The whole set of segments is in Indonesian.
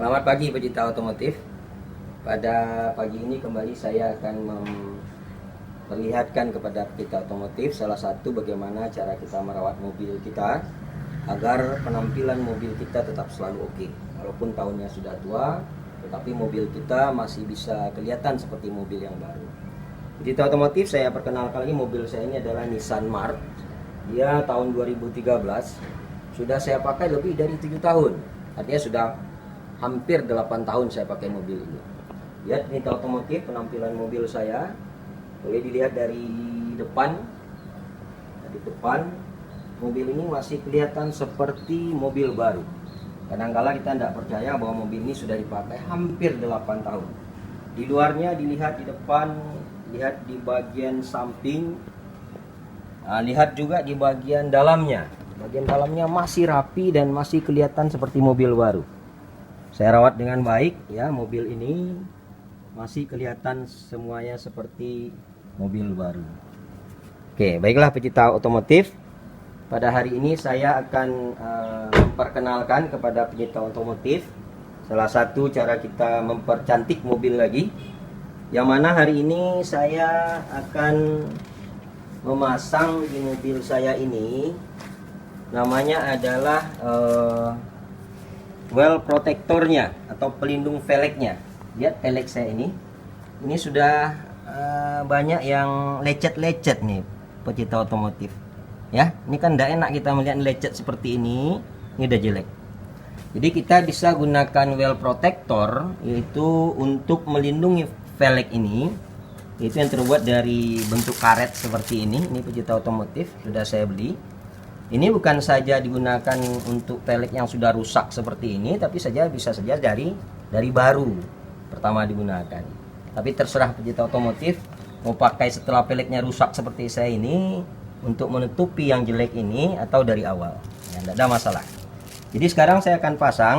Selamat pagi pecinta otomotif. Pada pagi ini kembali saya akan memperlihatkan kepada pecinta otomotif salah satu bagaimana cara kita merawat mobil kita agar penampilan mobil kita tetap selalu oke. Walaupun tahunnya sudah tua, tetapi mobil kita masih bisa kelihatan seperti mobil yang baru. Pecinta otomotif, saya perkenalkan lagi, mobil saya ini adalah Nissan March. Dia tahun 2013. Sudah saya pakai lebih dari 7 tahun. Artinya sudah hampir 8 tahun saya pakai mobil ini. Lihat pecinta otomotif, penampilan mobil saya boleh dilihat dari depan. Dari depan mobil ini masih kelihatan seperti mobil baru. Kadang-kala kita tidak percaya bahwa mobil ini sudah dipakai hampir 8 tahun. Di luarnya dilihat, di depan, lihat di bagian samping, lihat juga di bagian dalamnya. Bagian dalamnya masih rapi dan masih kelihatan seperti mobil baru. Saya rawat dengan baik ya, mobil ini masih kelihatan semuanya seperti mobil baru. Oke, baiklah pecinta otomotif. Pada hari ini saya akan memperkenalkan kepada pecinta otomotif salah satu cara kita mempercantik mobil lagi. Yang mana hari ini saya akan memasang di mobil saya ini, namanya adalah well protectornya atau pelindung velgnya. Lihat velg saya ini sudah banyak yang lecet-lecet nih pecinta otomotif ya. Ini kan tidak enak kita melihat lecet seperti ini udah jelek. Jadi kita bisa gunakan well protector, yaitu untuk melindungi velg ini. Itu yang terbuat dari bentuk karet seperti ini pecinta otomotif, sudah saya beli. Ini bukan saja digunakan untuk velg yang sudah rusak seperti ini, tapi bisa saja dari baru pertama digunakan. Tapi terserah pecinta otomotif mau pakai setelah velgnya rusak seperti saya ini untuk menutupi yang jelek ini atau dari awal. Ya, tidak ada masalah. Jadi sekarang saya akan pasang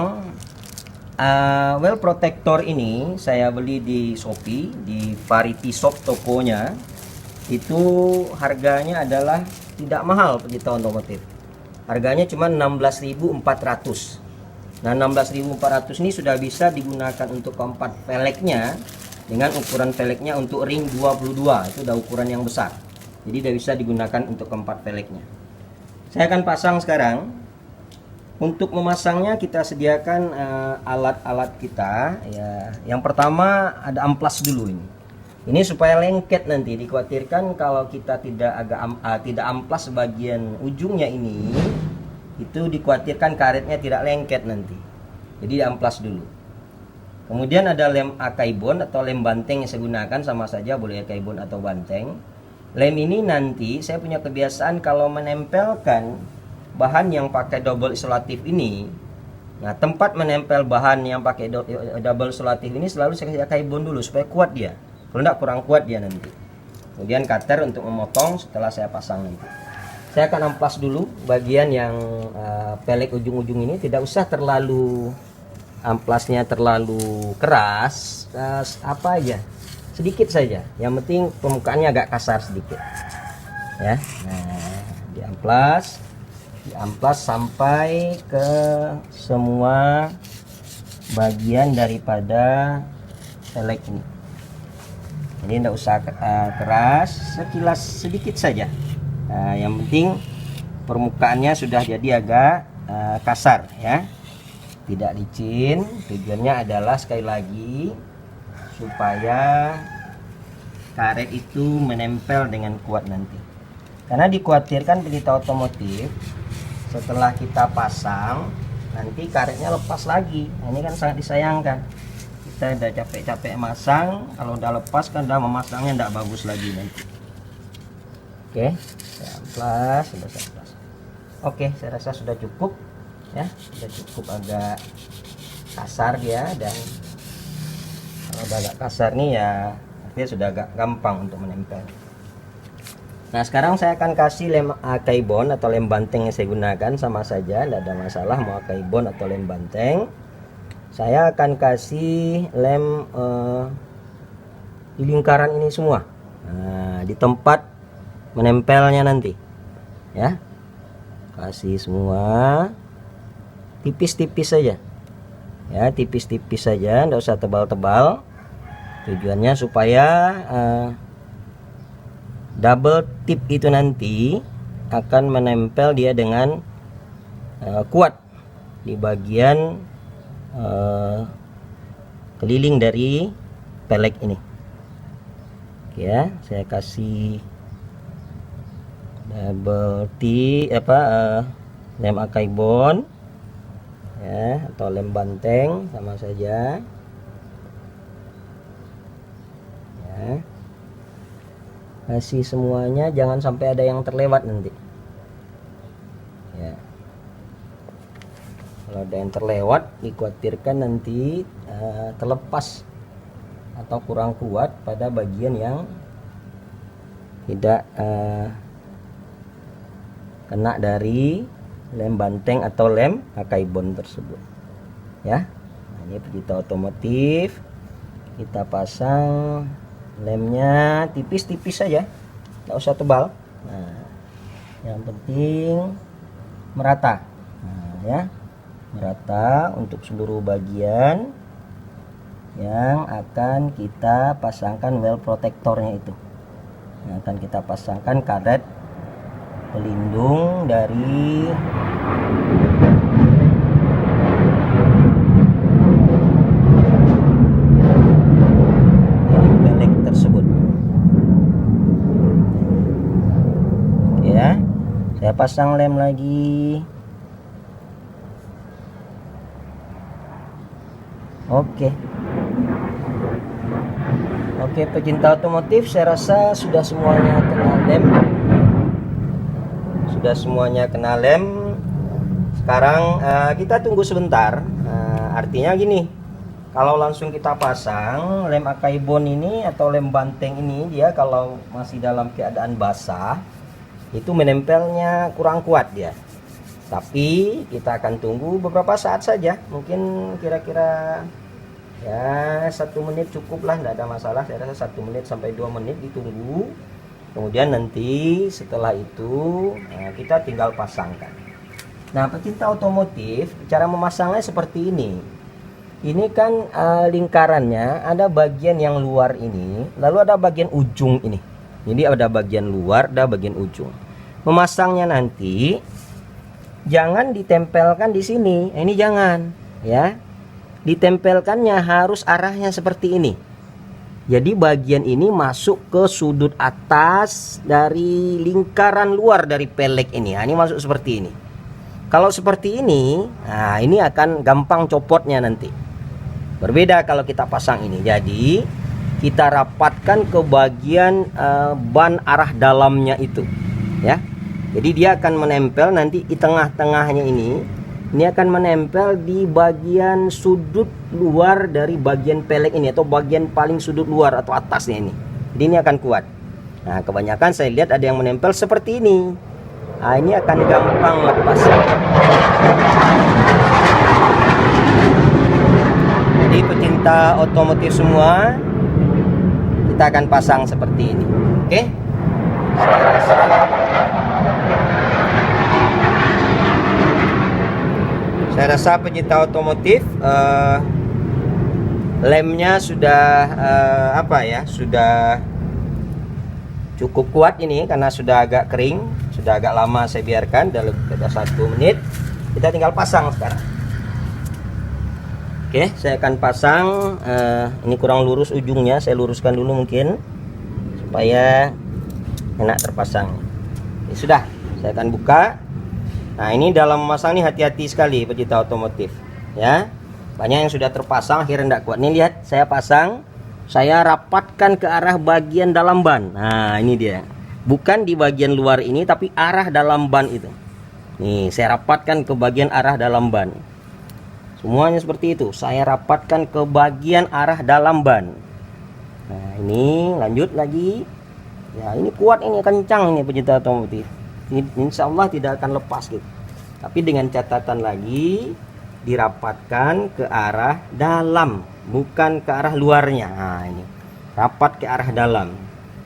well protector ini. Saya beli di Shopee, di Variety Shop tokonya. Itu harganya adalah tidak mahal pecinta otomotif. Harganya cuma 16.400. Nah, 16.400 ini sudah bisa digunakan untuk keempat velgnya dengan ukuran velgnya untuk ring 22. Itu udah ukuran yang besar. Jadi sudah bisa digunakan untuk keempat velgnya. Saya akan pasang sekarang. Untuk memasangnya kita sediakan alat-alat kita ya. Yang pertama ada amplas dulu ini. Ini supaya lengket nanti. Dikhawatirkan kalau kita tidak amplas bagian ujungnya ini, itu dikhawatirkan karetnya tidak lengket nanti. Jadi amplas dulu. Kemudian ada lem akaibon atau lem banteng yang saya gunakan, sama saja boleh akaibon atau banteng. Lem ini nanti saya punya kebiasaan kalau menempelkan bahan yang pakai double isolatif ini. Nah, tempat menempel bahan yang pakai double isolatif ini selalu saya kasih akaibon dulu supaya kuat dia. Kalau tidak kurang kuat dia nanti. Kemudian cutter untuk memotong setelah saya pasang nanti. Saya akan amplas dulu bagian yang velg ujung-ujung ini. Tidak usah terlalu amplasnya terlalu keras, apa aja, sedikit saja. Yang penting permukaannya agak kasar sedikit. Ya, nah, diamplas sampai ke semua bagian daripada velg ini. Jadi tidak usah keras, sekilas sedikit saja. Nah, yang penting permukaannya sudah jadi agak kasar ya, tidak licin. Tujuannya adalah sekali lagi supaya karet itu menempel dengan kuat nanti. Karena dikhawatirkan pecinta otomotif setelah kita pasang nanti karetnya lepas lagi. Nah, ini kan sangat disayangkan. Kita udah capek-capek masang, kalau udah lepas kan udah memasangnya tidak bagus lagi nanti. Oke, saya amplas, sudah saya amplas. Oke, saya rasa sudah cukup ya, sudah cukup. Agak kasar dia, dan kalau udah agak kasar nih ya artinya sudah agak gampang untuk menempel. Nah, sekarang saya akan kasih lem akaibon atau lem banteng yang saya gunakan, sama saja, tidak ada masalah mau akaibon atau lem banteng. Saya akan kasih lem di lingkaran ini semua. Nah, di tempat menempelnya nanti ya, kasih semua tipis-tipis saja. ya, tipis-tipis saja, nggak usah tebal-tebal. Tujuannya supaya double tip itu nanti akan menempel dia dengan kuat di bagian keliling dari pelek ini. Oke ya, saya kasih double tip lem Akai Bond ya, atau lem banteng sama saja ya. Kasih semuanya, jangan sampai ada yang terlewat nanti ya. Kalau ada yang terlewat, dikhawatirkan nanti terlepas atau kurang kuat pada bagian yang tidak kena dari lem banteng atau lem Akai Bond tersebut ya. Nah, ini pecinta otomotif, kita pasang lemnya tipis-tipis saja, nggak usah tebal. Nah, yang penting merata, nah, ya, merata untuk seluruh bagian yang akan kita pasangkan well protectornya itu. Yang akan kita pasangkan karet pelindung dari pelek tersebut ya. Saya pasang lem lagi. Oke, pecinta otomotif, saya rasa sudah semuanya kena lem. Sekarang kita tunggu sebentar. Artinya gini, kalau langsung kita pasang lem Akai Bond ini atau lem banteng ini, dia kalau masih dalam keadaan basah itu menempelnya kurang kuat dia. Tapi kita akan tunggu beberapa saat saja, mungkin kira-kira ya 1 menit cukup lah, tidak ada masalah. Saya rasa 1 menit sampai 2 menit ditunggu. Kemudian nanti setelah itu kita tinggal pasangkan. Nah, pecinta otomotif, cara memasangnya seperti ini. Ini kan lingkarannya ada bagian yang luar ini, lalu ada bagian ujung ini. Jadi ada bagian luar, ada bagian ujung. Memasangnya nanti jangan ditempelkan di sini. Ini jangan, ya. Ditempelkannya harus arahnya seperti ini. Jadi bagian ini masuk ke sudut atas dari lingkaran luar dari pelek ini. Nah, ini masuk seperti ini. Kalau seperti ini, nah ini akan gampang copotnya nanti. Berbeda kalau kita pasang ini. Jadi kita rapatkan ke bagian ban arah dalamnya itu, ya. Jadi dia akan menempel nanti di tengah-tengahnya ini. Ini akan menempel di bagian sudut luar dari bagian pelek ini, atau bagian paling sudut luar atau atasnya ini. Jadi ini akan kuat. Nah, kebanyakan saya lihat ada yang menempel seperti ini. Nah, ini akan gampang lepas. Jadi pecinta otomotif semua, kita akan pasang seperti ini. Oke? Saya rasa pecinta otomotif lemnya sudah sudah cukup kuat ini, karena sudah agak kering, sudah agak lama saya biarkan, dalam 1 menit. Kita tinggal pasang sekarang. Oke, saya akan pasang. Ini kurang lurus ujungnya, saya luruskan dulu mungkin supaya enak terpasang. Ya, sudah, saya akan buka. Nah, ini dalam memasang ini hati-hati sekali pecinta otomotif, ya. Banyak yang sudah terpasang akhirnya tidak kuat. Nih lihat, saya pasang, saya rapatkan ke arah bagian dalam ban. Nah, ini dia. Bukan di bagian luar ini, tapi arah dalam ban itu. Nih, saya rapatkan ke bagian arah dalam ban. Semuanya seperti itu. Saya rapatkan ke bagian arah dalam ban. Nah, ini lanjut lagi. Ya, ini kuat, ini kencang ini pecinta otomotif. Insya Allah tidak akan lepas gitu. Tapi dengan catatan lagi, dirapatkan ke arah dalam, bukan ke arah luarnya. Nah, ini rapat ke arah dalam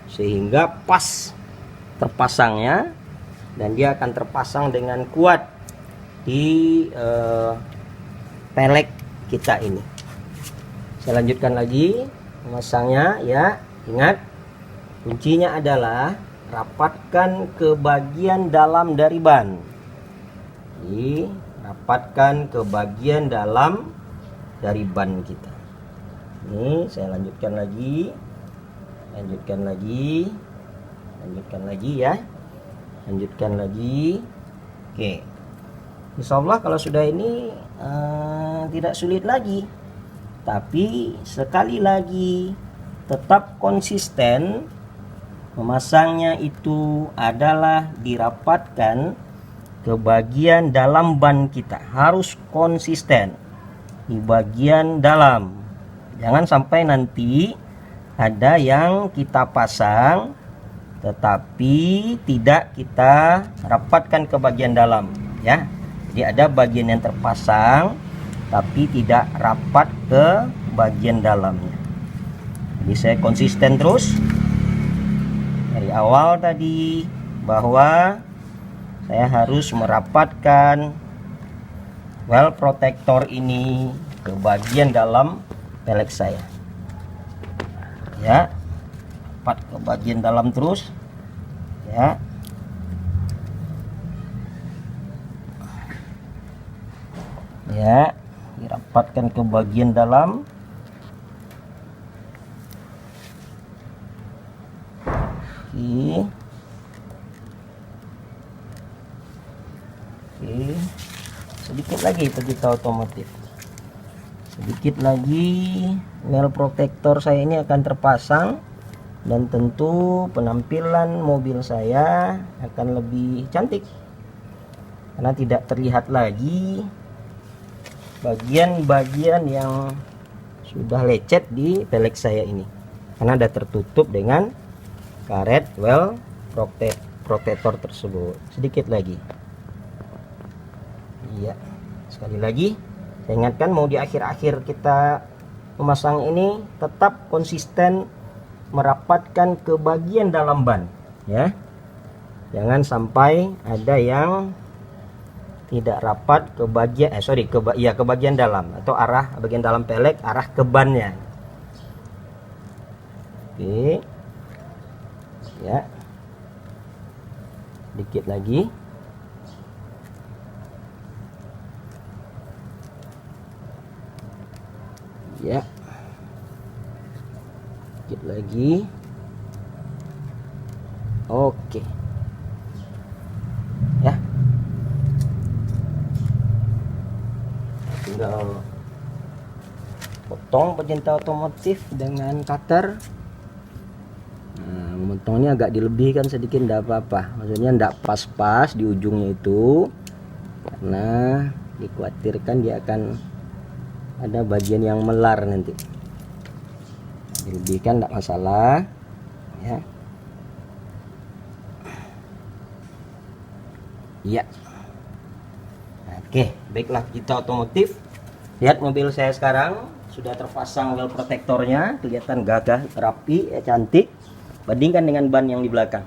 sehingga pas terpasangnya, dan dia akan terpasang dengan kuat di pelek kita ini. Saya lanjutkan lagi memasangnya ya. Ingat, kuncinya adalah rapatkan ke bagian dalam dari ban. Jadi, rapatkan ke bagian dalam dari ban kita. Ini saya lanjutkan lagi. Lanjutkan lagi ya. Lanjutkan lagi. Oke. Insyaallah kalau sudah ini tidak sulit lagi. Tapi sekali lagi tetap konsisten. Memasangnya itu adalah dirapatkan ke bagian dalam ban kita. Harus konsisten di bagian dalam. Jangan sampai nanti ada yang kita pasang tetapi tidak kita rapatkan ke bagian dalam ya. Jadi ada bagian yang terpasang tapi tidak rapat ke bagian dalamnya. Jadi saya konsisten terus dari awal tadi bahwa saya harus merapatkan well protector ini ke bagian dalam pelek saya ya. Rapat ke bagian dalam terus ya. Ya, dirapatkan ke bagian dalam. Oke. Oke. Sedikit lagi pecinta otomotif. Sedikit lagi well protector saya ini akan terpasang. Dan tentu penampilan mobil saya akan lebih cantik karena tidak terlihat lagi bagian-bagian yang sudah lecet di pelek saya ini karena ada tertutup dengan karet well protector tersebut. Sedikit lagi. Iya, sekali lagi saya ingatkan, mau di akhir-akhir kita memasang ini tetap konsisten merapatkan ke bagian dalam ban ya. Jangan sampai ada yang tidak rapat ke bagian ke bagian dalam atau arah bagian dalam pelek arah ke bannya. Oke. Ya. Sedikit lagi. Ya. Sedikit lagi. Oke ya, tinggal potong pecinta otomotif dengan cutter. Nah, memotongnya agak dilebihkan sedikit, tidak apa-apa, maksudnya tidak pas-pas di ujungnya itu karena dikhawatirkan dia akan ada bagian yang melar nanti. Dilebihkan tidak masalah ya. Iya. Oke, baiklah kita otomotif. Lihat mobil saya sekarang sudah terpasang well protectornya, kelihatan gagah, rapi, cantik. Bandingkan dengan ban yang di belakang.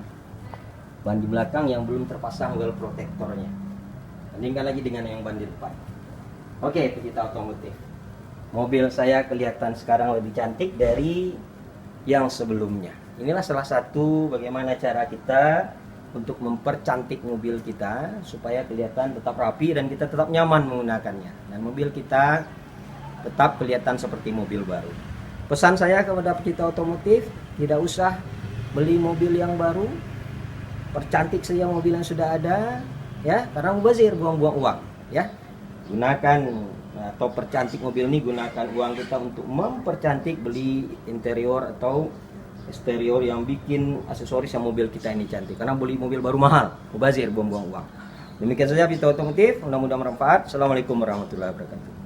Ban di belakang yang belum terpasang well protectornya. Bandingkan lagi dengan yang ban di depan. Oke, kita otomotif. Mobil saya kelihatan sekarang lebih cantik dari yang sebelumnya. Inilah salah satu bagaimana cara kita untuk mempercantik mobil kita supaya kelihatan tetap rapi dan kita tetap nyaman menggunakannya, dan mobil kita tetap kelihatan seperti mobil baru. Pesan saya kepada pecinta otomotif, tidak usah beli mobil yang baru, percantik saja mobil yang sudah ada ya, karena mubazir, buang-buang uang ya. Gunakan atau percantik mobil ini, gunakan uang kita untuk mempercantik, beli interior atau eksterior yang bikin aksesoris yang mobil kita ini cantik, karena beli mobil baru mahal, mubazir, buang-buang uang. Demikian saja video otomotif, mudah-mudahan bermanfaat. Assalamualaikum warahmatullahi wabarakatuh.